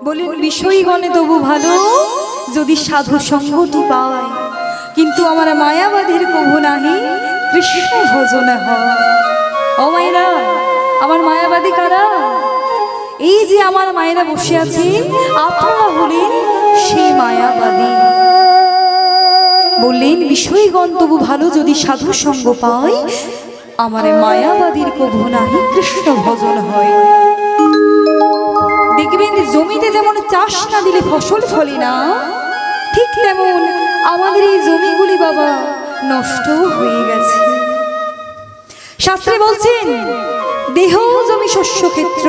বলেন বিষয়গণে তবু ভালো যদি সাধু সঙ্গটি পায়, কিন্তু আমার মায়াবাদীর কভু নাহি কৃষ্ণ ভজন হয়। ও মায়েরা, আমার মায়াবাদী কারা? এই যে আমার মায়েরা বসে আছেন, আপনারা হলেন সেই মায়াবাদী। বললেন বিষয়গণ তবু ভালো যদি সাধু সঙ্গ পায়, আমার মায়াবাদীর কভু নাহি কৃষ্ণ ভজন হয়। দেখবেন জমিতে যেমন চাষ না দিলে ফসল ফলে না, ঠিক তেমন আমাদের এই জমিগুলি বাবা নষ্ট হয়ে গেছে। শাস্ত্রে বলছেন দেহ জমি শস্য ক্ষেত্র,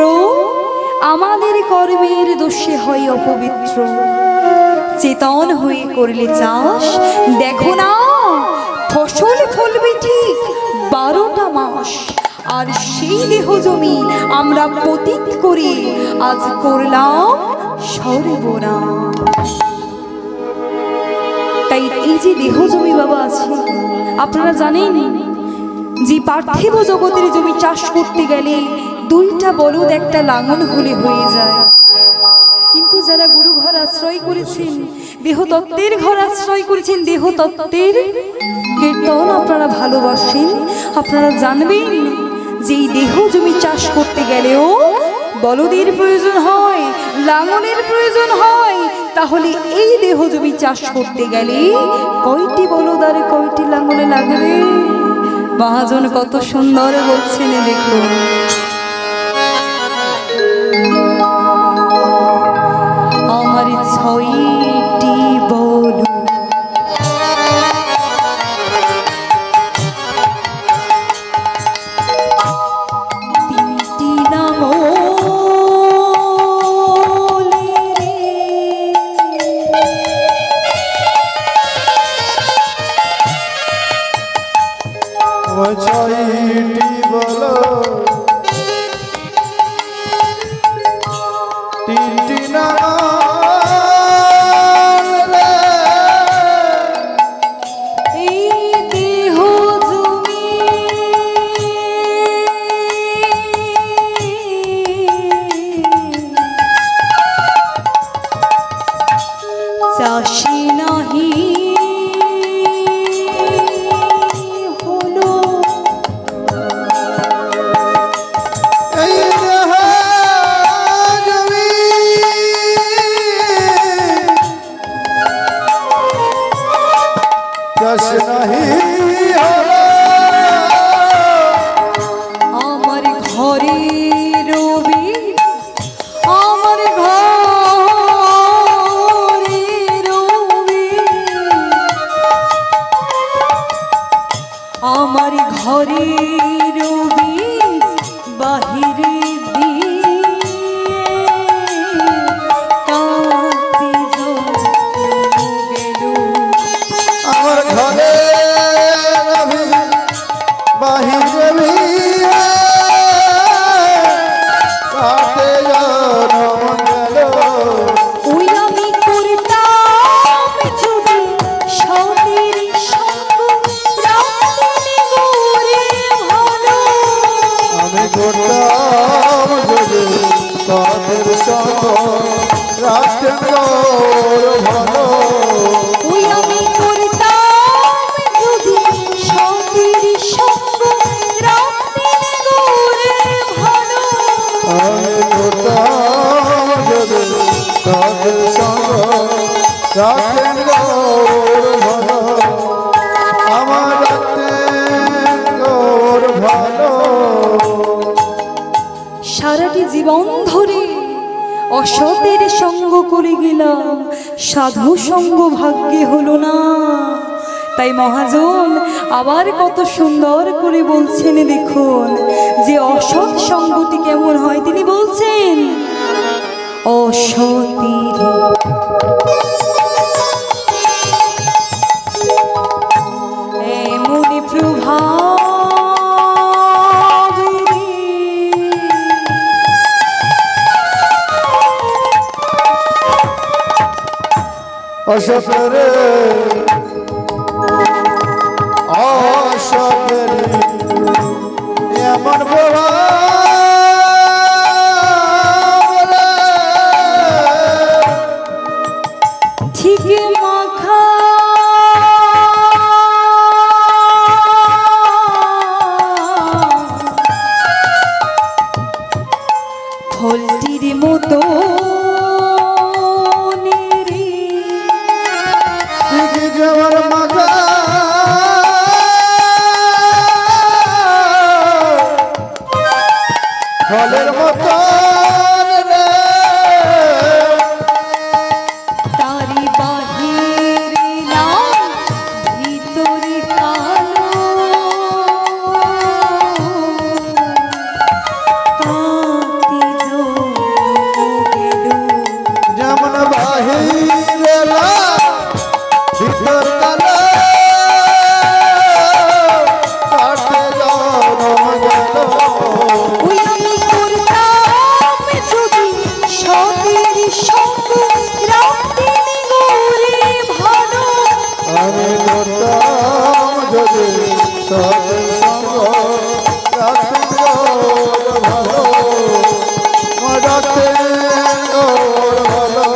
আমাদের কর্মের দোষে হয় অপবিত্র। চেতন হয়ে করলে চাষ, দেখো না ফসল ফলবে ঠিক 12টা মাস। আর সেই দেহ জমি আমরা পতিত করি, আজ করলাম সর্বনাশ। তাই এই যে দেহ জমি বাবা আছে, আপনারা জানেন যে পার্থিব জগতের জমি চাষ করতে গেলে 2টা বলদ একটা লাঙল হলে হয়ে যায়। কিন্তু যারা গুরু ঘর আশ্রয় করেছেন, দেহতত্ত্বের ঘর আশ্রয় করেছেন, দেহতত্ত্বের কীর্তন আপনারা ভালোবাসেন, আপনারা জানবেন যে এই দেহ জমি চাষ করতে গেলেও বলদের প্রয়োজন হয়, লাঙলের প্রয়োজন হয়। তাহলে এই দেহ জমি চাষ করতে গেলে কয়টি বলদ আর কয়টি লাঙলে লাগবে? মহাজন কত সুন্দর বলছেন, দেখুন আমার 6টি বলদ, চাষি নাহি হলো চাষ নাহি আমার ঘরে রবি, আমার ঘরে রবি, আমার ঘরে রবি বাহিরে আমার ঘরে রবি বাহিরে কাটে জনম গেল। ওই আমি করতাম যদি সতের সঙ্গ রাখতেন গোরে ভালো। আমি করতাম যদি সাধের সঙ্গ রাখতেন গৌর ভালো। ওই আমি করতাম যদি সতের সঙ্গ রাখতেন গোরে ভালো। আমি করতাম যদি সাধের সঙ্গ রাখতেন গৌর ভালো। আমার রাখতেন গৌর ভালো। সারাটি জীবন ধরে অসতের সঙ্গ করে গেলাম, সাধু সঙ্গ ভাগ্যে হলো না। তাই মহাজন আবার কত সুন্দর করে বলছেন, দেখুন যে অসৎ সঙ্গটি কেমন হয়। তিনি বলছেন অসতের এমনি প্রভাব অসতরে অসতরে এমন প্রভাব মতো দিদি যাওয়ার মাথা ফলের মতো রে তারি বাহিরে না ভিতরে কালো কাটি গেল যেমন বাহিরে লাল, ভিতর কালো কাটে জনম গেল। ওই আমি করতাম যদি সতের সঙ্গ রাতে গরে ভালো আমি করতাম যদি সতের সঙ্গ রাখতেন গৌর ভালো, রাখতেন গৌর ভালো,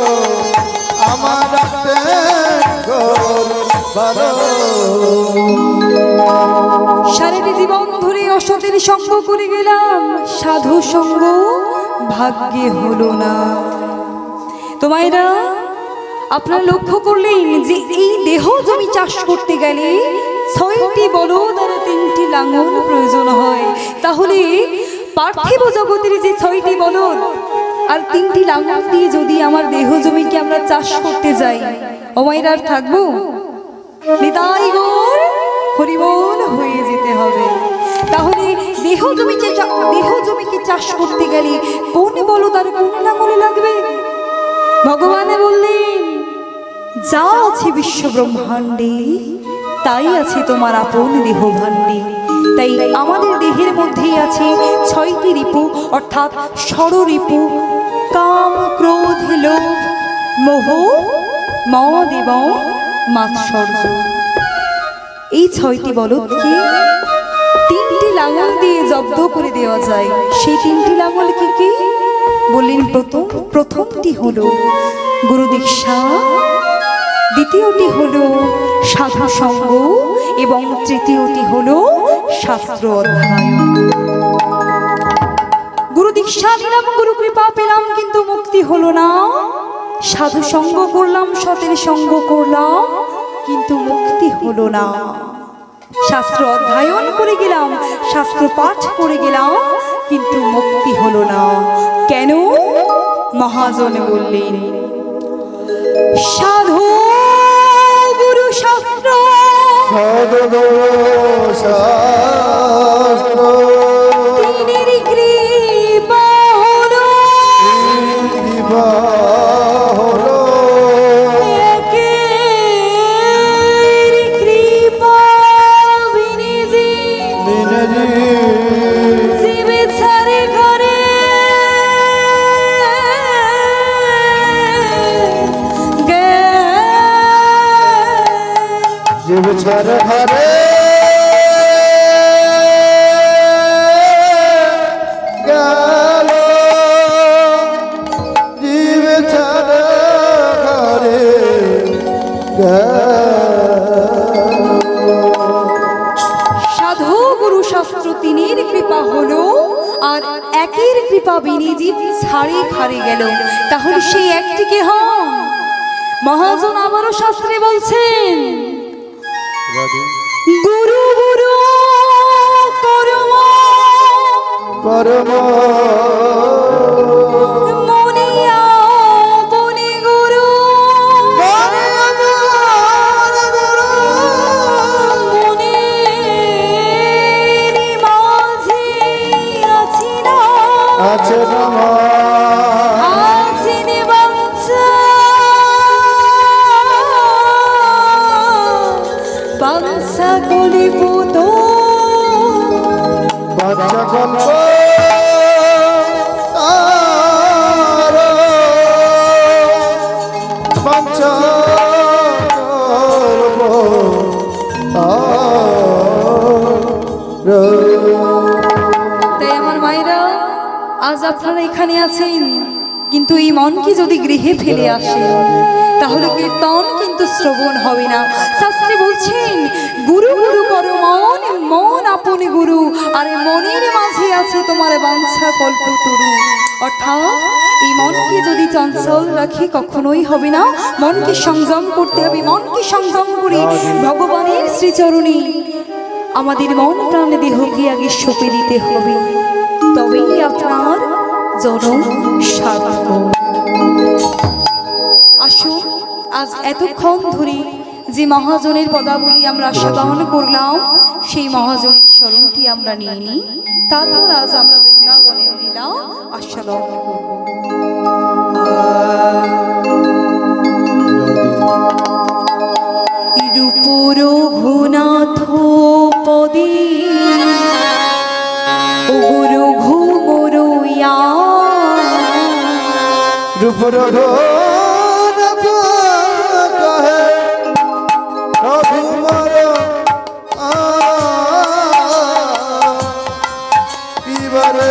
আমার রাখতেন গৌর ভালো। সারাটি জীবন ধরে অসতের সঙ্গ করে গেলাম, সাধু সঙ্গ ভাগ্যে হলো না। তো মায়েরা, আপনারা লক্ষ্য করলেন যে এই দেহ জমি চাষ করতে গেলে 6টি বলদ আর 3টি লাঙল প্রয়োজন হয়। তাহলে পার্থিব জগতের যে 6টি বলদ আর 3টি লাঙল দিয়ে যদি আমার দেহ জমিকে আমরা চাষ করতে যাই, ও মায়েরা আর থাকবো? নিতাই গৌর হরিবোল হয়ে যেতে হবে। তাহলে দেহ জমিকে চাষ করতে গেলে কোন বলদ আর কোন লাঙলে লাগবে? ভগবানে বললেন, যা আছে বিশ্ব ব্রহ্মাণ্ডে তাই আছে তোমার আপন দেহ ভাণ্ডে। তাই আমাদের দেহের মধ্যেই আছে 6টি রিপু, অর্থাৎ ষড়রিপু, কাম ক্রোধ লোভ মোহ মদ এবং মাৎসর্য। এই 6টি বলদকে 3টি লাঙল দিয়ে জব্দ করে দেওয়া যায়। সেই 3টি লাঙল কি কি বললেন? প্রথমটি হলো গুরু দীক্ষা, দ্বিতীয়টি হলো সাধু সঙ্গ এবং তৃতীয়টি হলো শাস্ত্র অধ্যয়ন। গুরু দীক্ষা নিলাম, গুরু কৃপা পেলাম, কিন্তু মুক্তি হলো না। সাধু সঙ্গ করলাম, সতের সঙ্গ করলাম, কিন্তু মুক্তি হলো না। শাস্ত্র অধ্যয়ন করে গেলাম, শাস্ত্র পাঠ করে গেলাম, কিন্তু মুক্তি হলো না। কেন? মহাজন বললেন, সাধু গুরু শাস্ত্র সদগোশাস্ত্র তিনির কৃপা হলো, কৃপা হলো, একের কৃপা বিনিজি বিনজি জীবে ছাড়ে ঘরে জীব ছাড় ঘরে গেল, জীব ছাড় ঘরে গেল। সাধু গুরু শাস্ত্র তিনের কৃপা হলো, আর একের কৃপা বিনে জীব ছাড়ে খারে গেল। তাহলে সেই একটিকে হন। মহাজন আবারও শাস্ত্রে বলছেন, গুরু গুরু করম পরম মনিয়া বনি গুরু মনের মাঝে আছি না, আছে নমা আছি নিবাঞ্ছা বাঞ্ছা কলিপুত বাচ্চা গল্প বাচ্চা তাই আমার মায়েরা, আজ আপনারা এখানে আছেন, কিন্তু এই মনকে যদি গৃহে ফেলে আসে তাহলে কীর্তন কিন্তু শ্রবণ হবে না। শাস্ত্রে বলছেন, গুরু গুরু করো মন, মন আপনি গুরু, আর মনের মাঝে আছে তোমার বাঞ্ছা কল্পতরু। অর্থাৎ এই মনকে যদি চঞ্চল রাখি কখনোই হবে না। মনকে সংযম করতে হবে, মনকে সংযম করে ভগবানের শ্রীচরণে আমাদের মন প্রাণ দেহকে আগে সঁপে দিতে হবে, তবেই আপনার জনম সার্থক। আসুন, আজ এতক্ষণ ধরে যে মহাজনের পদাবলী আমরা আস্বাদন করলাম, সেই মহাজনের স্মরণটি আমরা নিয়ে নিই, তারপর আজ আমরা বৃন্দাবনের লীলা আস্বাদন করব। রূপ রঘুনাথ পদে রঘু মরুয়া, রূপ রঘুনাথ কহে রঘুমর পিবরে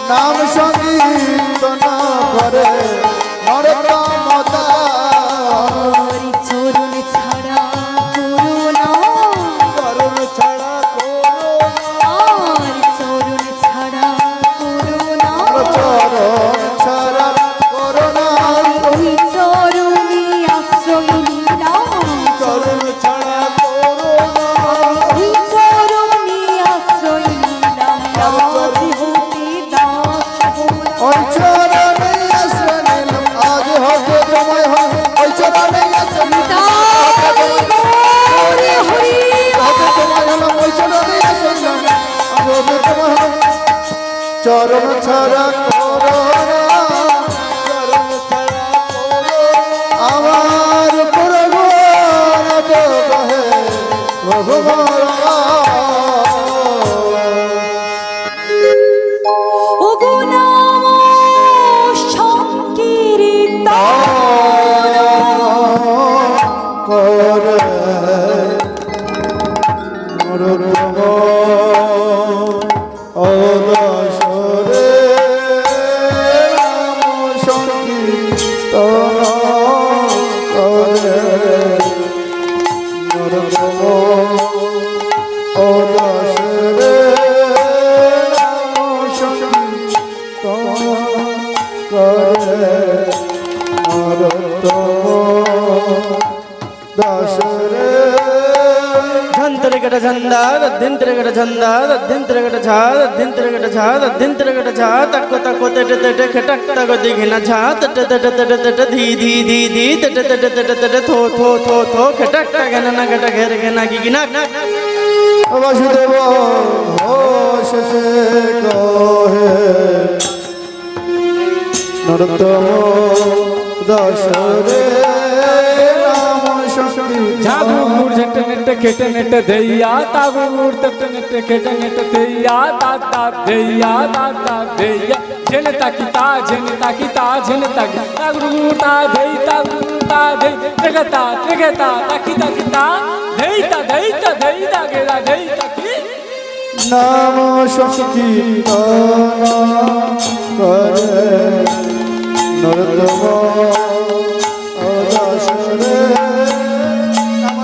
নাম সংকীর্তন করে নরোত্তম দাস। চরণ ছাড়া করুণা, চরণ ছাড়া করুণা, আর চরণ ছাড়া করুণা, চরণ ছাড়া করুণা, ওই চরণে আশ্রয় নিলাম, চরণ ছাড়া করুণা, ওই চরণে আশ্রয় নিলাম, আজ হতে দাস হলাম। ওই চরণে আশ্রয় নিলাম, আজ হতে তোমায় হয়, ওই চরণে আশ্রয় নিলাম, হরি হরি হতে তোমায় হলাম, ওই চরণে আশ্রয় নিলাম, আজ হতে তোমায় হলাম। চরণ ছাড়া করুণা, চরণ ছাড়া করুণা, আমার প্রভুনাথ কহে ভগবান। ওগো নাম সংকীর্তন করে নরোত্তম অদাসরে নাম সংকীর্তন করে নরোত্তম অদাসরে নাম সংকীর্তন করে দাসরে। ঝন্তরগট ঝন্দা ধিন্তরগট ঝন্দা ধিন্তরগট ঝা ধিন্তরগট ঝা ধিন্তরগট ঝা তক তক তেট তেট খটক তক দিঘিনা ঝা তট তট তট তট ধি ধি ধি ধি তট তট তট তট থো থো থো থো খটক তগন না ঘট ঘের গনা গিনা। বাসুদেব ঘোষ সে কহে নরোত্তম দাসরে নাম সংকীর্তন। झागुर झट नेट खेट नेट दैया तागुर तट नेट खेट नेट दैया दाता दैया दाता दैया झन ताकिता झन ताकि तागुर ता दैता त्रिगता त्रिगता ताकि ताकिता दैता दैता दैता गेला दैता की নাম সংকীর্তন করে নরোত্তম দাসরে নাম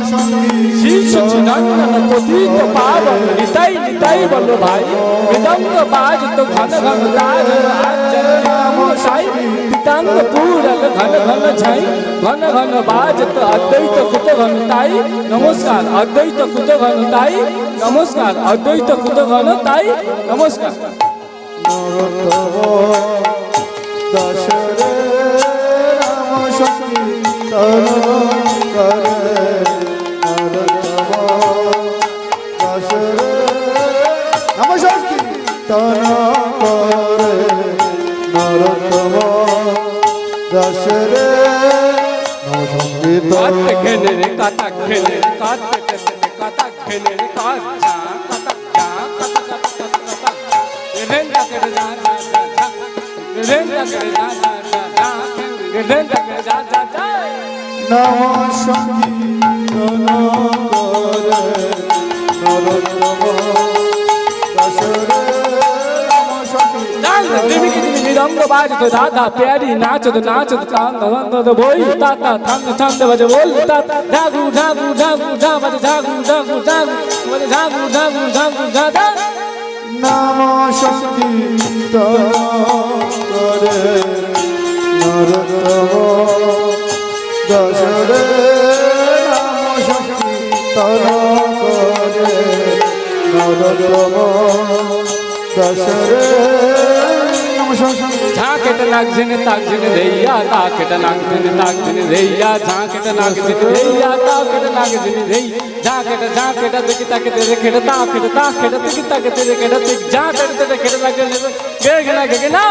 श्री सच्चिदानंद पतित पावन निताई निताई बोलो भाई वेदांग बाज तो घन घन ताज आज नाम साई पितांग पूरल घन घन छाई घन घन बाज तो अद्वैत कुत घन ताई नमस्कार अद्वैत कुत घन ताई नमस्कार अद्वैत कुत घन ताई नमस्कार নরোত্তম দাসরে নাম সংকীর্তন করে নরোত্তম দাসরে নাম সংকীর্তন করে নরোত্তম দশরে নম সংকীর্তন কাট খেলে রে কাটা খেলে রে কাট কাটা খেলে রে কাট কাটা কাটা কাটা রে করে যা যা যা রে করে যা যা যা রে করে যা যা যা নম সংকীর্তন করে নরোত্তম দশরে নম সংকীর্তন দেবী কি তুমি রঙ্গ বাজ তো দাদা প্যারি নাচ তো চাঁদ তো বই তাতা থাম ছান্দ বাজে বল তাতা ঢাগু ঢাগু ঢাগু ঢা বাজে ঢাগু ঢাগু ঢাগু বাজে ঢাগু ঢাগু ঢাগু ঢাগা নম সংকীর্তন করে নরোত্তম দশরে নম সংকীর্তন করে নরোত্তম দশরে নম সংকীর্তন ঝাঁকেটা লাগছেন তাকছেন দেইয়া তাকেটা লাগছেন তাকছেন দেইয়া ঝাঁকেটা লাগছেন দেইয়া তাকেটা লাগছেন দেই ঝাঁকেটা দেখি তাকে দেখেটা তাকেটা দেখি তাকে দেখেটা ঠিক ঝাঁকেটা দেখেটা লাগে গেগে না গেগে না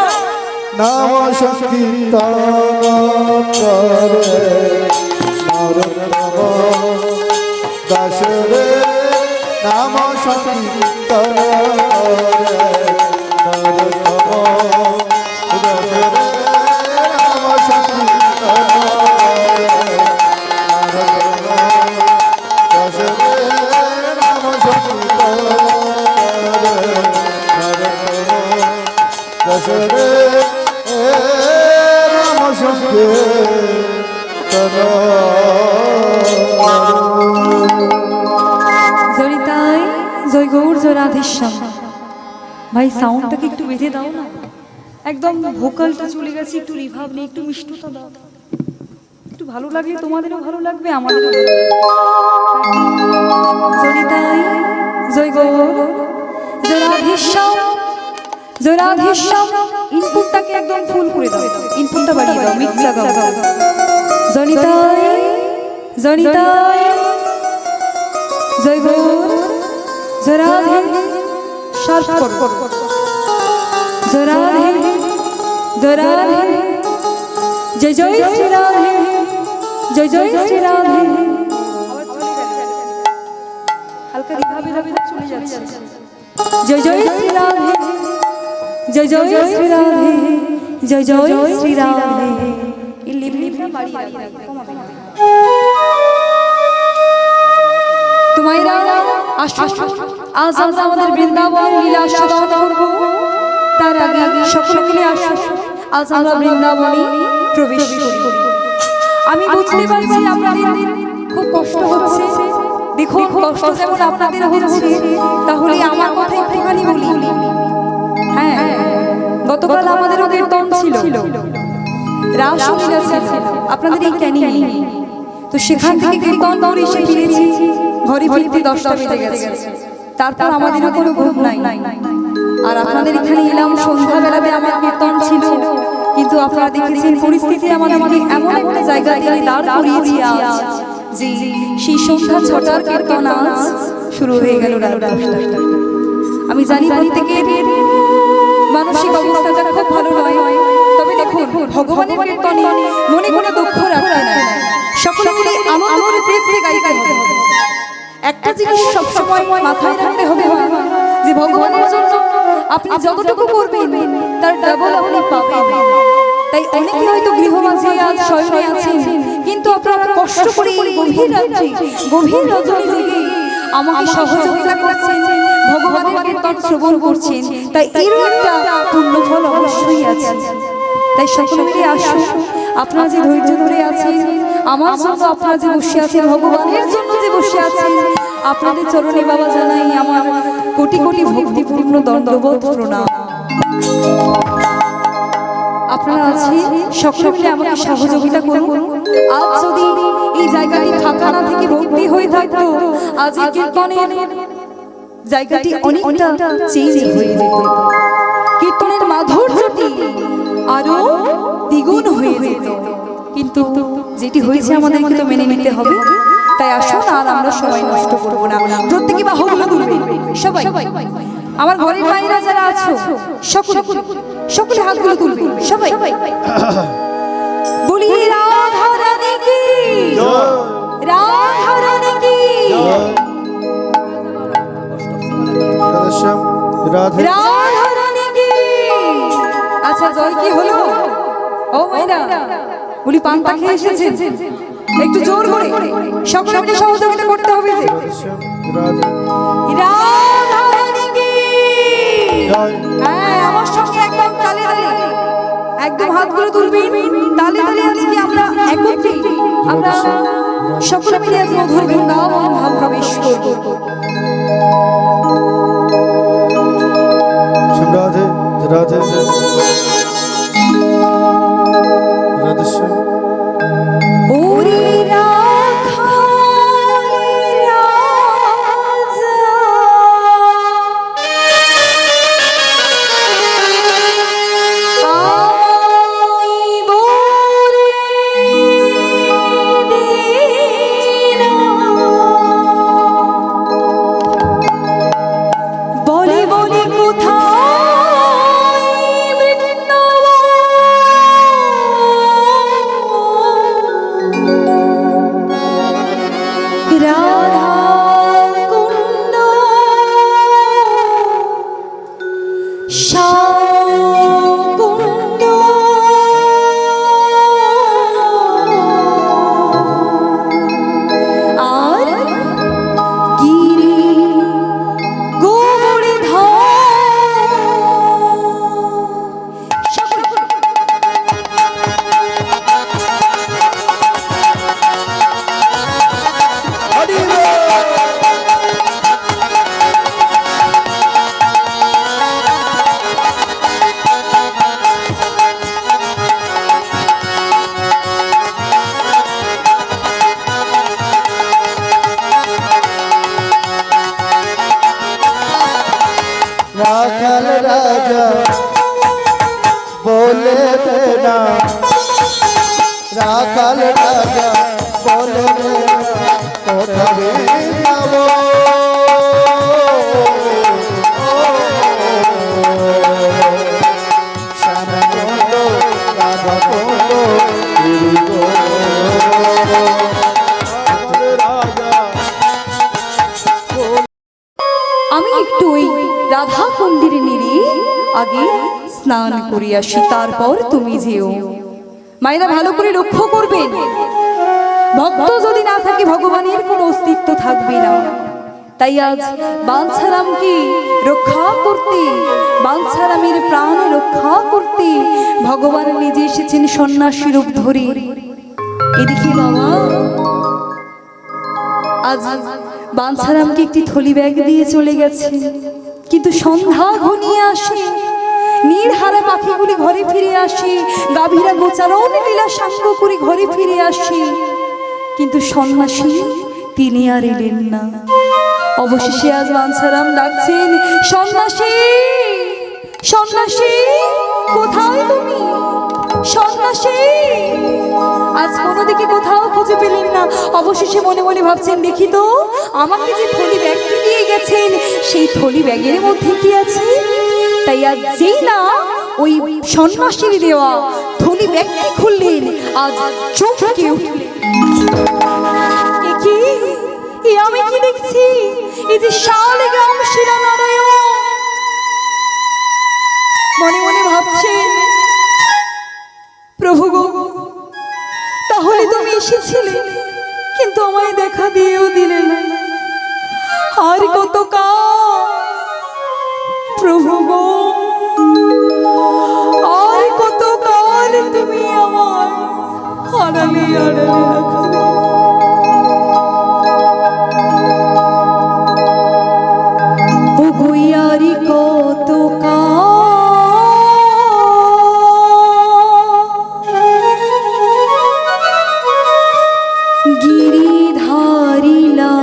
নাম সংকীর্তন করে নরোত্তম দশরে নাম সংকীর্তন করে নরোত্তম দশরে নাম সংকীর্তন করে নরোত্তম দশরে নাম সংকীর্তন করে নরোত্তম দশরে রাম সংকীর্তন জয়িতাই জয় গৌর জয় রাধেশ্যাম। ভাই সাউন্ডটাকে একটু বেঁধে দাও না, একদম ভোকালটা চলে গেছে, একটু রিভাব নেই, একটু মিষ্টতা দাও, একটু ভালো লাগলে তোমাদেরও ভালো লাগবে আমাদেরও ভালো লাগবে। জয়িতাই জয় গৌর জয় রাধেশ্যাম জয় রাধেশ্যাম। ইনপুটটাকে একদম ফুল করে দাও, ইনপুটটা বাড়িয়ে দাও, মিক্সা গাও। জয়িতাই জয়িতাই জয় গৌর জয় রাধে শার্প করো, জয় রাধে জয় রাধে জয় জয় শ্রী রাধে জয় জয় শ্রী রাধে। হালকা রিভাবে যাবে, চলে যাচ্ছে। জয় জয় শ্রী রাধে জয় জয় শ্রী রাধে জয় জয় শ্রী রাধে। এই লেভেলটা বাড়িয়ে রাখবে, কমাবে না। তোমাইরা আসুন, আজ আমরা আমাদের বৃন্দাবনের লীলা আস্বাদন করব। তার আগে সকলে মিলে আসুন, আজ আমরা বৃন্দাবনে প্রবেশ করি। আমি বুঝতে পারছি আপনাদের খুব কষ্ট হচ্ছে, দেখুন কষ্ট যেমন আপনাদের হচ্ছে, তাহলে আমার কথা একটুখানি বলি। হ্যাঁ, গতকাল আমাদেরও কীর্তন ছিল, রাসলীলা ছিল আপনাদের এই ক্যানিংয়ে। তো সেখান থেকে কীর্তন করে এসে ফিরেছি, ঘরে ফিরতে 10টা বেজে গেছে। তারপর আমাদেরও কোনো ঘুম নাই। আর আপনাদের এখানে এলাম সন্ধ্যাবেলাতে, আমার কীর্তন ছিল, কিন্তু আপনারা দেখেছেন পরিস্থিতি আমাদেরকে এমন একটা জায়গা থেকে দাঁড় করিয়েছি আজ, যে সেই সন্ধ্যা 6টার কীর্তন আজ শুরু হয়ে গেল রাত 10টা। আমি জানি প্রত্যেকের মানসিক অবস্থাটা খুব ভালো নয়, তবে দেখুন ভগবানের কীর্তনে মনে কোনো দুঃখ রাখতে নাই, সকলে মিলে আনন্দ করে প্রেমে গাইতে হবে। একটা জিনিস সবসময় মাথায় রাখতে হবে, যে ভগবানের জন্য আপনি যতটুকু করবেন তার ডাবল আপনি পাবেন। তাই অনেকে হয়তো গৃহমাঝে আজ শয়নে আছেন, কিন্তু আপনারা কষ্ট করে গভীর রাত্রে গভীর রজনী জেগে আমাকে সহযোগিতা করছেন, ভগবানের কীর্তন শ্রবণ করছেন, তাই এরও একটা পুণ্যফল অবশ্যই আছে। তাই সকলে মিলে আসুন, আপনারা যে ধৈর্য ধরে আছেন আমার জন্য, আপনারা যে বসে আছেন ভগবানের জন্য যে বসে আছেন, আপনাদের চরণে বাবা জানাই আমার কোটি কোটি ভক্তিপূর্ণ দণ্ডবোধ প্রণাম। আপনারা আছেন, সকলে মিলে আমাকে সহযোগিতা করুন। আজ যদি এই জায়গাটি ফাঁকা না থেকে ভর্তি হয়ে থাকতো, আজ এই কীর্তনের জায়গাটি অনেকটা চেঞ্জ হয়ে যেত, কীর্তনের মাধুর্যটি আরো দ্বিগুণ হয়ে যেত। কিন্তু যেটি হয়েছে আমাদেরকে তো মেনে নিতে হবে। তাই আসুন, আর আমরা সবাই নষ্ট করবো না, প্রত্যেকে বাহুগুলো তুলবেন, সবাই আমার ঘরের মায়েরা যারা আছো সকলে সকলে হাতগুলো তুলবেন, সবাই রাধে রাধারানী কি? আচ্ছা জয় কি হলো? ও মাইনা উনি পান্তা খেয়ে এসেছেন, একটু জোর করে সকলে মিলে সহযোগিতা করতে হবে যে রাধে রাধারানী কি? জয় হ্যাঁ আমার সঙ্গে একদম তালে তালে একদম হাতগুলো তুলবেন, তালে তালে আজকে আমরা একত্রে আমরা সকলে মিলে আজ মধুর বৃন্দাবন ধাম প্রবেশ করব। রাধে রাধে রাধে ওরে রাখালি রাজা, আমায় বরে দিনা। বলে বলে কোথায় বৃন্দাবন, রাধা কুণ্ড শ্যাম কুণ্ড, আর গিরি রাখাল রাজা বলে দেনা, রাখাল রাজা বলে দেনা কোথা বৃন্দাবন। শ্যামকুণ্ড রাধাকুণ্ড আমি একটু ওই রাধা কুণ্ডের নীরে আগে স্নান করে আসি, তারপর তুমি যেও। মায়েরা ভালো করে লক্ষ্য করবেন, ভক্ত যদি না থাকে ভগবানের কোনো অস্তিত্ব থাকবে না। তাই আজ বাঞ্ছারামকে রক্ষা করতে, বাঞ্ছারামের প্রাণ রক্ষা করতে ভগবান নিজে এসেছেন সন্ন্যাসী রূপ ধরে। এদিকে বাবা আজ বাঞ্ছারামকে একটি থলি ব্যাগ দিয়ে চলে গেছে, কিন্তু সন্ধ্যা ঘনিয়ে আসে, নীড়হারা পাখিগুলি ঘরে ফিরে আসে, গাভীরা গোচারণ লীলা সাঙ্গ করে ঘরে ফিরে আসে, কিন্তু সন্ন্যাসী তিনি আর এলেন না। অবশেষে আজ বাঞ্ছারাম ডাকছেন, সন্ন্যাসী সন্ন্যাসী কোথায় তুমি? সন্ন্যাসী আজ কোনো দিকে কোথাও খুঁজে পেলেন না। অবশেষে মনে মনে ভাবছেন, দেখি তো আমাকে যে থলি ব্যাগটি দিয়ে গেছেন সেই থলি ব্যাগের মধ্যে কি আছে। তাই আজ যেই না ওই সন্ন্যাসীর দেওয়া থলি ব্যাগটি খুললেন, আজ চমকে উঠলেন। এ কি, এ আমি কি দেখছি? এই যে শালগ্রাম শিলানারায়ণ। মনে মনে ভাবছেন, প্রভু গো তাহলে তুমি এসেছিলে, কিন্তু আমায় দেখা দিয়েও দিলে না। আর কত কাল প্রভু গো, আর কত কাল তুমি আমার আড়ালে আড়ালে রাখবে। ও গইয়ারি কত কাল গিরিধারিলা,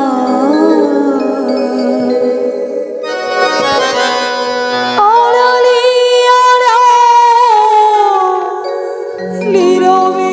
আড়ালে আড়ালে নীরবে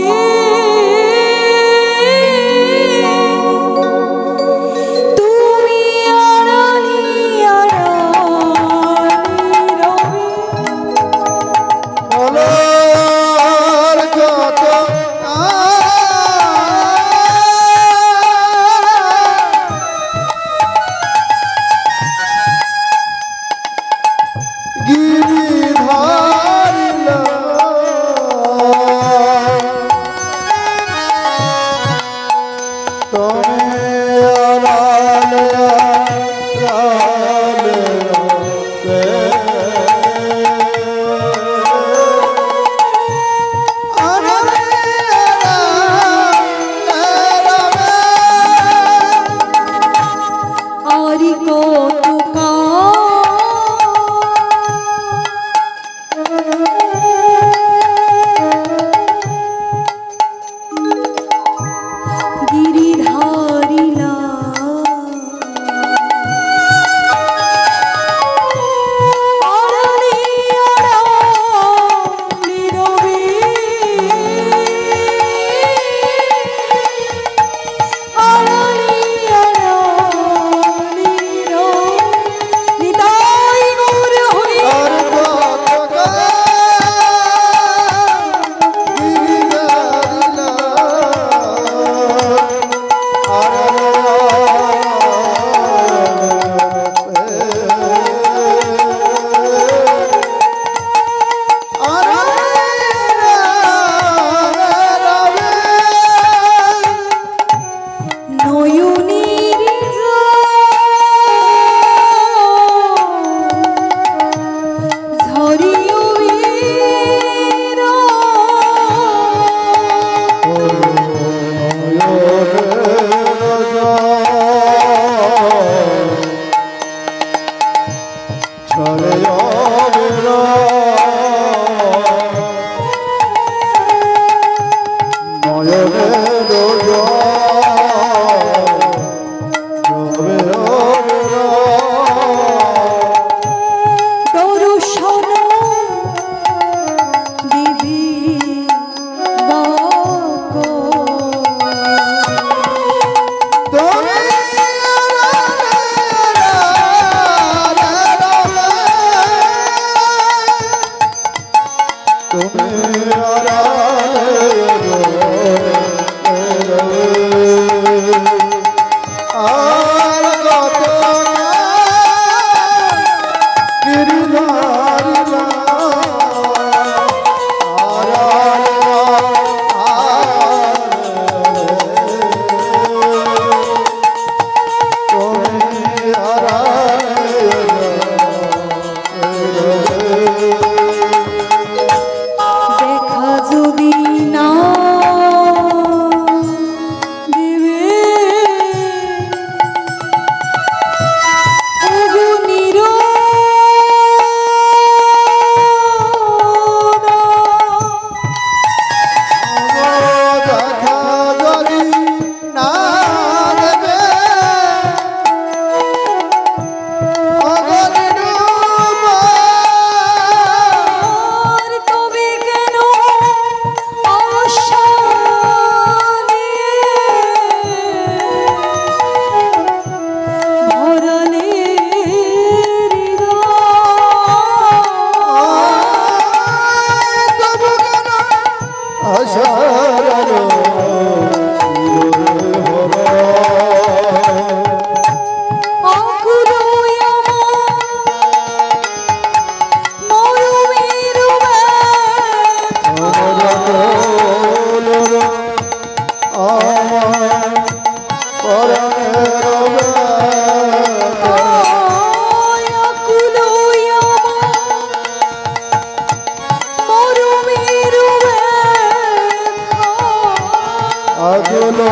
আগুলো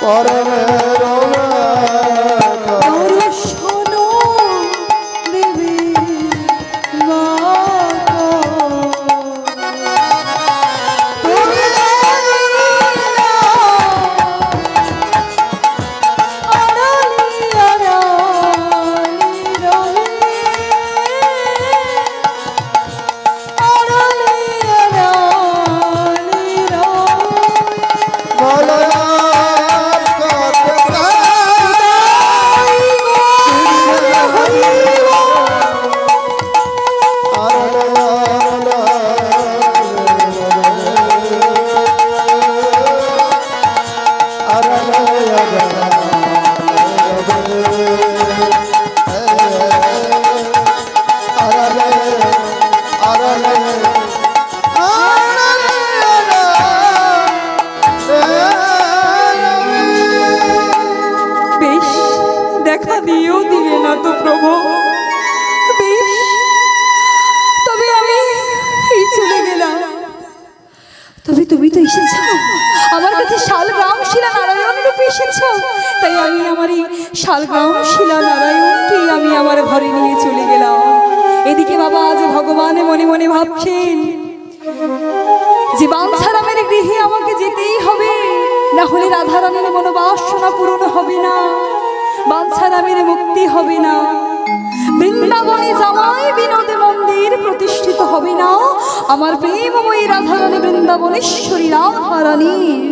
পরমের শোনো দেবী মা বেশ দেখা দিয়েও দিলে না তো প্রভু। বেশ তবে আমি এই চলে গেলাম। তবে তুমি তো এসেছ আমার কাছে শালগ্রাম শিলা নারায়ণ রূপে এসেছ, তাই আমি আমার এই শালগ্রাম শিলা নারায়ণকে আমি আমার ঘরে নিয়ে চলে গেলাম। এদিকে বাবা আজ ভগবান মনে মনে ভাবছেন যে বাঞ্ছারামের গৃহে আমাকে যেতেই হবে, না হলে রাধারানীর মনোবাসনা পূরণ হবে না, বাঞ্ছারামের মুক্তি হবে না, বৃন্দাবনে জামাই বিনোদে মন্দির প্রতিষ্ঠিত হবে না, আমার প্রেমময়ী রাধারানী বৃন্দাবনেশ্বরী রাধারানীর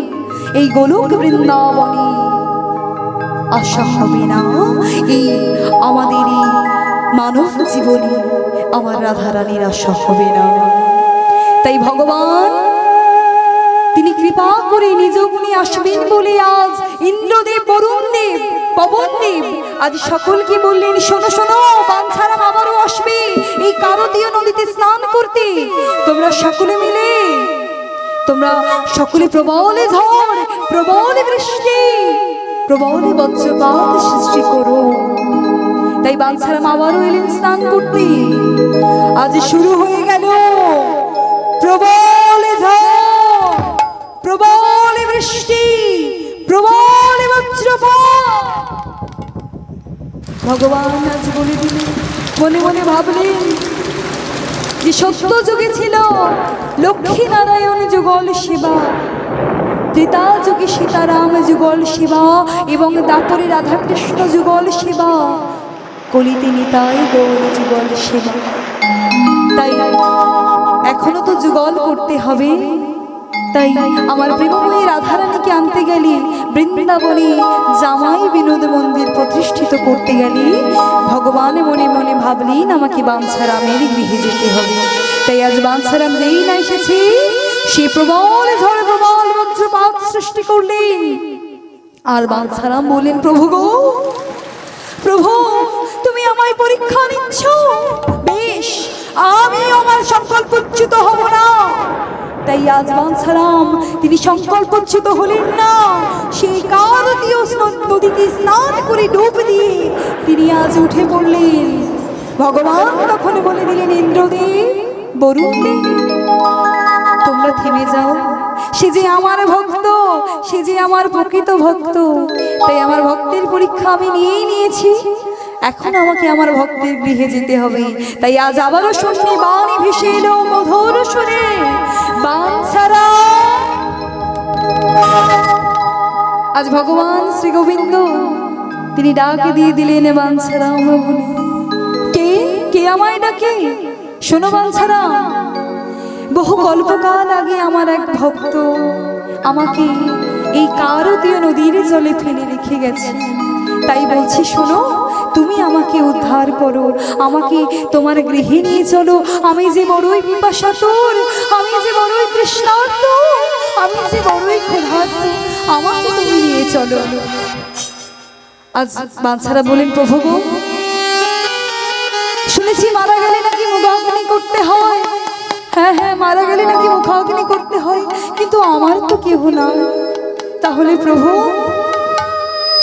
এই গোলক বৃন্দাবনে আশা হবে না, এই আমাদের এই মানব জীবনে আমার রাধারানীর আশা হবে না। তাই ভগবান তিনি কৃপা করে নিজ গুণে আসবেন বলে আজ ইন্দ্রদেব, বরুণদেব, পবনদেব আজ সকলকে বললেন, শোনো শোনো, বাঞ্ছারাম আবারও আসবে এই কারতীয় নদীতে স্নান করতে। তোমরা সকলে মিলে, তোমরা সকলে প্রবলে ঝড়, প্রবলে বৃষ্টি, প্রবলে বজ্রপাত সৃষ্টি করো। তাই বাঞ্ছারাম আবারও এলেন স্নান করতে। আজ শুরু হয়ে গেল প্রবলে ঝড়, প্রবলে বৃষ্টি, প্রবলে বজ্রপাত। ভগবান আজ বলে দিলেন, মনে মনে ভাবলেন যে সত্য যুগে ছিল লক্ষ্মী নারায়ণ যুগল সেবা, ত্রেতা যুগে সীতারাম যুগল সেবা এবং দাপরে রাধাকৃষ্ণ যুগল সেবা, কলিতে নিতাই গৌর যুগল সেবা। তাই এখনো তো যুগল করতে হবে। তাই আমার প্রেমময়ী রাধারানীকে আনতে গেলে, বৃন্দাবনে জামাই বিনোদ মন্দির প্রতিষ্ঠিত করতে গেলে ভগবান মনে মনে ভাবলেন আমাকে বাঞ্ছারামের গৃহে যেতে হবে। তাই আজ বাঞ্ছারাম যেই না এসেছে, সে প্রবল ঝড়, প্রবল বজ্রপাত সৃষ্টি করলেন। আর বাঞ্ছারাম বললেন, প্রভু গো, প্রভু তুমি আমায় পরীক্ষা নিচ্ছ, বেশ আমি আমার সংকল্পচ্যুত হব না। তাই আজ বাঞ্ছারাম তিনি সংকল্পচ্যুত হলেন না, সেই কারতীয় নদীতে স্নান করে ডুব দিয়ে তিনি আজ উঠে পড়লেন। ভগবান তখন বলে দিলেন, ইন্দ্রদেব, বরুণদেব, তোমরা থেমে যাও, সে যে আমার ভক্ত, সে যে আমার প্রকৃত ভক্ত। তাই আমার ভক্তের পরীক্ষা আমি নিয়েই নিয়েছি, এখন আমাকে আমার ভক্তের গৃহে যেতে হবে। তাই আজ আবারও শূন্যে বাণী ভেসে এলো মধুর সুরে, বাঞ্ছারাম। আজ ভগবান শ্রী গোবিন্দ তিনি ডাকে দিয়ে দিলেন বাঞ্ছারাম বলে, কে কে আমায় ডাকে? শোনো বাঞ্ছারাম, বহু কল্পকাল আগে আমার এক ভক্ত আমাকে এই কারতীয় নদীর জলে ফেলে রেখে গেছে। তাই বলছি, শোনো, তুমি আমাকে উদ্ধার করো, আমাকে তোমার গৃহে নিয়ে চলো। আমি যে বড়ই পিপাসাতুর, আমি যে বড়ই তৃষ্ণার্ত, আমি যে বড়ই ক্ষুধার্ত, আমাকে তুমি নিয়ে চলো। আজ বাঞ্ছারা বলেন, প্রভু গো, শুনেছি মারা গেলে নাকি মুখাগ্নি করতে হয়। হ্যাঁ হ্যাঁ, মারা গেলে নাকি মুখাগ্নি করতে হয়, কিন্তু আমার তো কেহ না। তাহলে প্রভু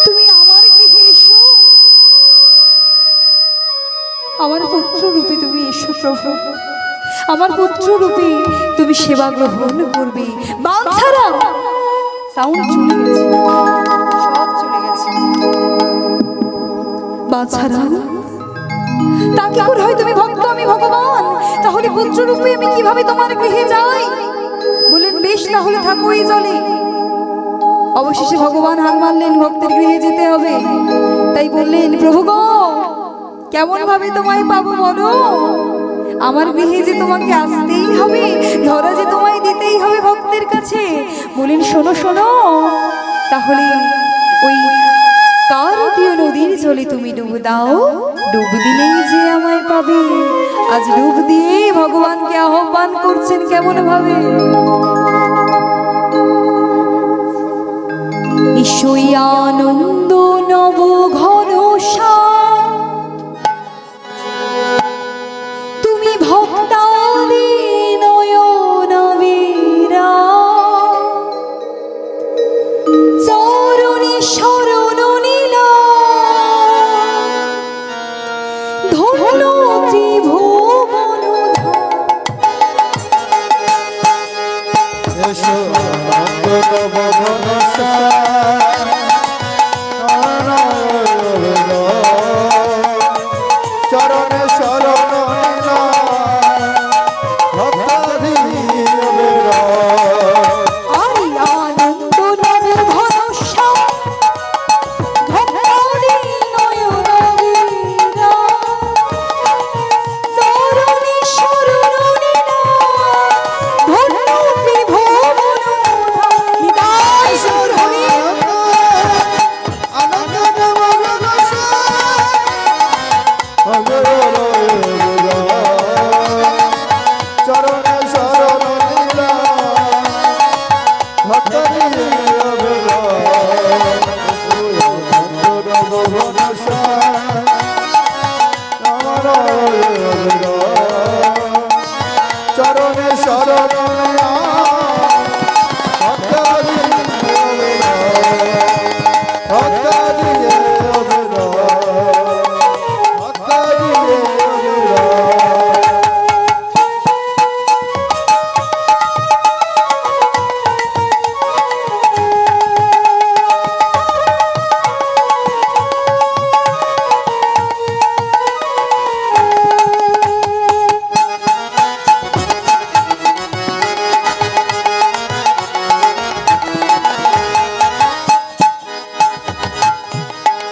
তুমি আমার গৃহে এসো, আমার পুত্র রূপে তুমি এসো। প্রভু আমার পুত্র রূপে তুমি সেবা গ্রহণ করবে। বাঞ্ছারা সাউন্ড চলে গেছে, সব চলে গেছে। বাঞ্ছারা তা কি করে হয় তুমি ভক্ত আমি ভগবান, তাহলে পুত্ররূপে আমি কিভাবে তোমার গৃহে যাই? বললেন বেশ তাহলে থাকো এই জলে। অবশেষে ভগবান হার মানলেন, ভক্তের গৃহে যেতে হবে। তাই বললেন প্রভু গো কেমন ভাবে তোমায় পাবো বলো? আমার গৃহে যে তোমাকে আসতেই হবে, ধরা যে তোমায় দিতেই হবে ভক্তের কাছে। বলেন শোনো শোনো, তাহলে ওই কারতীয় নদীর জলে তুমি ডুব দাও, ডুব দিলেই যে আমায় পাবে। আজ ডুব দিয়ে ভগবানকে আহ্বান করছেন কেমন ভাবে? ঈশ্বরী আনন্দ নব ঘন তুমি ভক্তাদি নয়নবীরা, চরণে শরণ নীলা ধন্য ত্রিভুবন এসো আনন্দ নব ঘন চরণে শরণ নীলা ভক্তাধি আরি আনন্দ নব ঘন ভক্তাদি নয়নবীরা, চরণে শরণ নীলা ধন্য ত্রিভুবন নিতাই সুর হরি। আনন্দ নব ঘন চরণে শরণ নীলা ভক্তাধি চরণে শরণ নীলা ভক্তাধি ভক্তাধি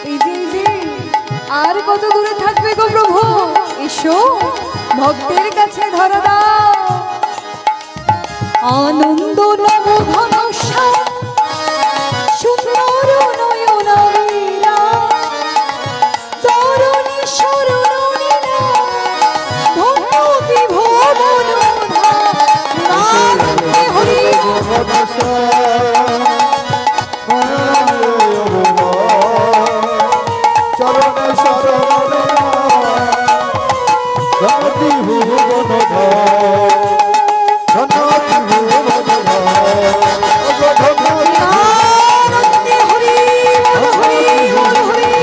এই যে আর কত দূরে থাকবে গো প্রভু? এসো ভক্তের কাছে ধরা দাও। আনন্দ নব ঘন সুন্দর নয়নবীরা, চরণে শরণ নীলা ধন্য ত্রিভুবন নামে হরি। চরণে শরণ ধনতি ভুবন ধনতি ভুবন আনন্দে হরি বল হরি বল হরি।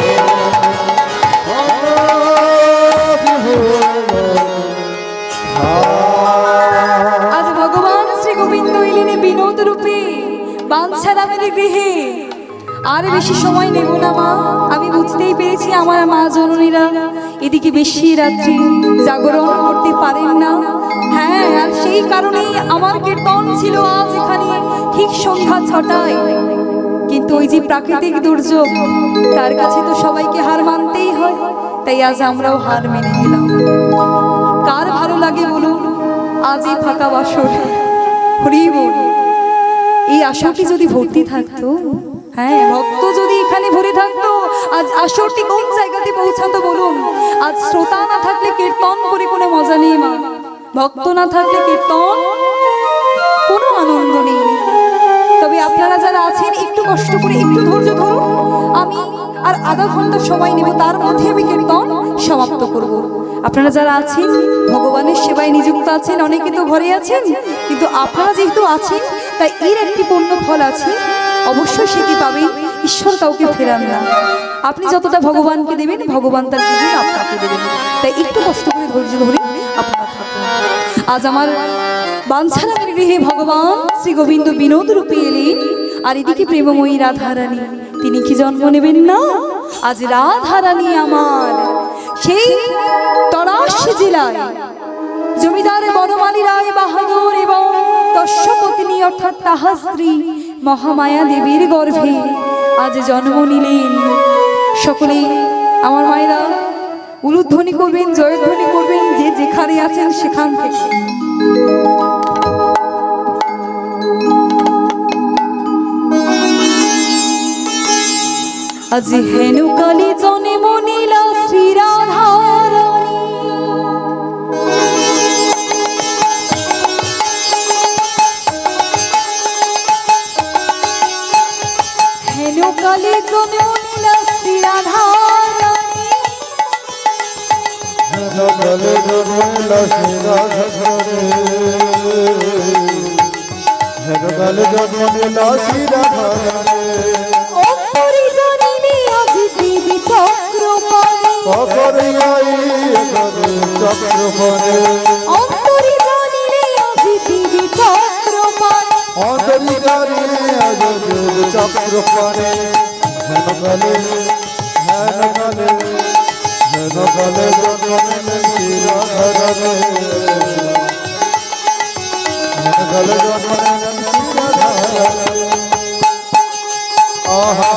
আজ ভগবান শ্রী গোবিন্দ এলেন বিনোদ রূপে বাঞ্ছারামের গৃহে। আর বেশি সময় নেব না মা, আমি বুঝতেই পেরেছি আমার মা জননীরা এদিকে বেশি রাত্রি জাগরণ করতে পারেন না। হ্যাঁ, আর সেই কারণেই আমার কীর্তন ছিল আজ এখানে ঠিক সন্ধ্যা 6টায়। কিন্তু ওই যে প্রাকৃতিক দুর্যোগ, তার কাছে তো সবাইকে হার মানতেই হয়, তাই আজ আমরাও হার মেনে নিলাম। কার ভালো লাগে বলুন আজ এই ফাঁকা বাসর? হরি বল। এই আসরটি যদি ভর্তি থাকতো, হ্যাঁ ভক্ত যদি এখানে ভরে থাকতো, আজ আসরটি কোন জায়গাতে পৌঁছাতো বলুন? আজ শ্রোতা না থাকলে কীর্তন করে কোনো মজা নেই মা, ভক্ত না থাকলে কীর্তন কোনো আনন্দ নেই। তবে আপনারা যারা আছেন একটু কষ্ট করে একটু ধৈর্য ধরুন, আমি আর আধা ঘন্টা সময় নেব, তার মধ্যে আমি কীর্তন সমাপ্ত করব। আপনারা যারা আছেন ভগবানের সেবায় নিযুক্ত আছেন, অনেকে তো ঘরে আছেন, কিন্তু আপনারা যেহেতু আছেন তাই এর একটি পূর্ণ ফল আছে, অবশ্যই সেটি পাবেন। ঈশ্বর কাউকে ফেরান না, আপনি যতটা ভগবানকে দেবেন ভগবান তার দ্বিগুণ আপনাকে দেবেন। তাই একটু কষ্ট করে ধৈর্য ধরে আপনারা থাকুন। আজ আমার বাঞ্ছারামের গৃহে ভগবান শ্রী গোবিন্দ বিনোদ রূপে এলেন, আর এদিকে প্রেমময়ী রাধারানী তিনি কি জন্ম নেবেন না? আজ রাধারানী আমার সেই তরাস জেলায় জমিদার বনমালী রায় বাহাদুর এবং দর্শপত্নী অর্থাৎ তাহার স্ত্রী মহামায়া দেবীর গর্ভে আজ জন্ম নিলেন। সকলে আমার মায়েরা উলুধ্বনি করবেন, জয়ধ্বনি করবেন, যে যেখানে আছেন সেখান থেকে। আজ হেনু কালী জন্ম নিলা শ্রী রাধারানী, হেনু কালী জন্ম নিলা শ্রী রাধারানী, গলে জন্মিল শ্রী রাধারানী, গলে জন্মিল শ্রী রাধারানী। অন্তরি জানিনি আজ দেবী চক্রপাণি, চক্রপরে অন্তরি জানিনি আজ দেবী চক্রপাণি, অন্তরিকারী চক্রপরে হেন গলে জন্মিলেন শ্রী রাধারানী, হেন গলে জন্মিলেন শ্রী রাধারানী। আহা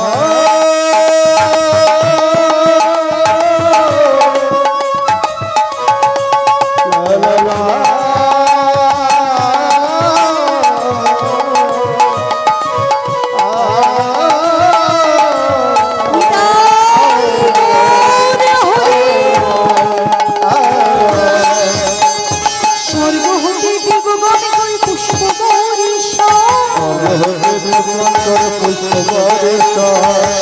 লা লা লা স্বর্গ হতে দেবগণ কই পুষ্প বর্ষা,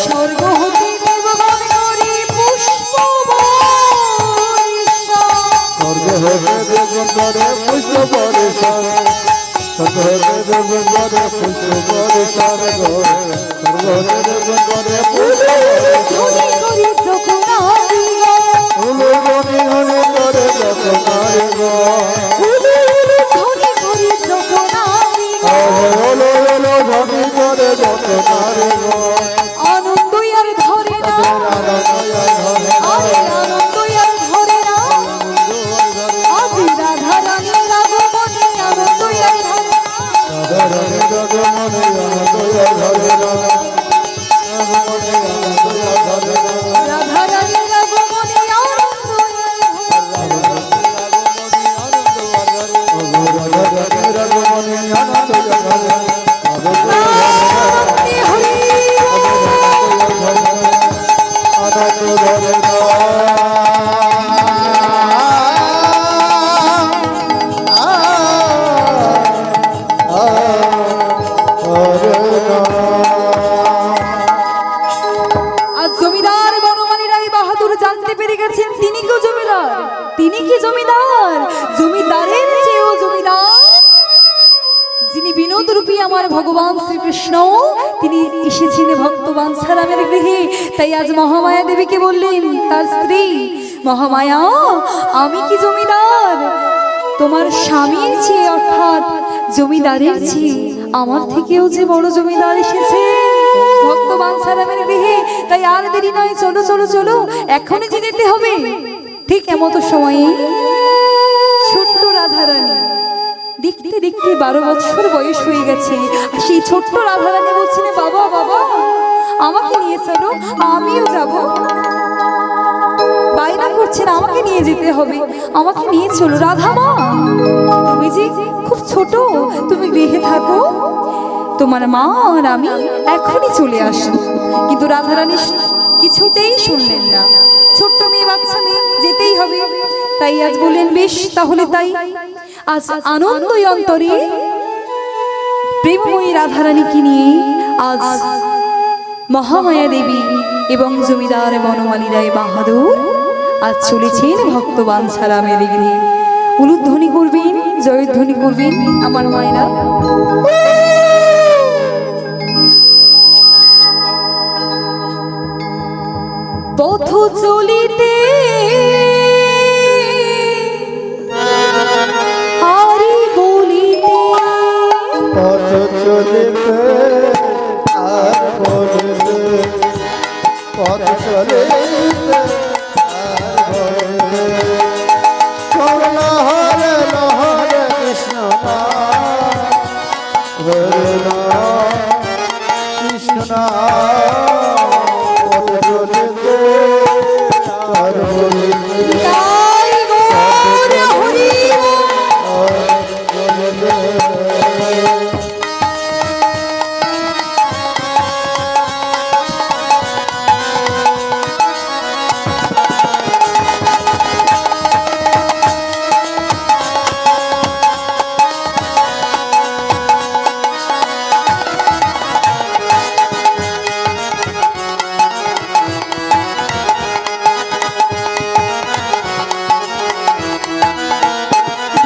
স্বর্গ হতে দেবগণ করি পুষ্প বর্ষা, ধ্বনি করি যখন আবিগা, উলু উলু ধ্বনি করি যখন আবিগা, আনন্দ আর ধরে না, আরে আনন্দ আর ধরে না, আজ রাধারানীর আগমনে আনন্দ আর ধরে না, রাধারানীর আগমনে আনন্দ আনন্দে হরি আজ জমিদার বনমালী রায় বাহাদুর জানতে পেরে গেছেন তিনি কি জমিদার, তিনি কি জমিদার, জমিদারের চেয়েও জমিদার যিনি বিনোদ রূপী আমার ভগবান শ্রীকৃষ্ণ, তিনি এসেছেন ভক্ত বাঞ্ছারামের গৃহে। তাই আজ মহামায়া দেবীকে বললেন তার স্ত্রী, মহামায়া আমি কি জমিদার, তোমার স্বামীর চেয়ে অর্থাৎ জমিদারের চেয়ে আমার থেকেও যে বড় জমিদার এসেছে ভক্ত বাঞ্ছারামের গৃহে। তাই আর দেরি নয়, চলো চলো চলো, এখনই যে যেতে হবে। ঠিক এমতো সময়ে ছোট্ট রাধারানী দেখতে দেখতে 12 বছর বয়স হয়ে গেছে, আর সেই ছোট্ট রাধারানী বলছেন বাবা বাবা আমাকে নিয়ে চলো, আমিও যাব। বাইনা করছেন আমাকে নিয়ে যেতে হবে, আমাকে নিয়ে চলো রাধা মা, তুমি যে খুব ছোট, তুমি গৃহে থাকো, তোমার মা আর আমি এখনই চলে আসবো। কিন্তু রাধারানী কিছুতেই শুনলেন না, ছোট্ট মেয়ে বাচ্চা মেয়ে, যেতেই হবে। তাই আজ বললেন বেশ তাহলে তাই। আজ আনন্দই অন্তরে প্রেমময়ী রাধারানীকে নিয়ে আজ মহামায়া দেবী এবং জমিদার বনমালী রায় বাহাদুর আজ চলেছেন ভক্ত বাঞ্ছারামের গৃহে। উলুধ্বনি করবেন, জয়ধ্বনি করবেন আমার মায়েরা। পথ চলিতে আরি বলিতে চলিতে আর বলিতে পথ চলিতে আর বলিতে করুণা হরে হরে কৃষ্ণ নাম হরে নাম কৃষ্ণ নাম পথ চলিতে আর বলিতে তাই গৌর হরি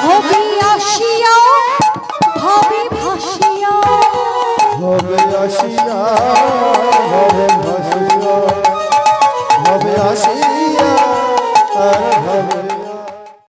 ভবে আসিয়া ভবে ভাসিয়া হবে আসিয়া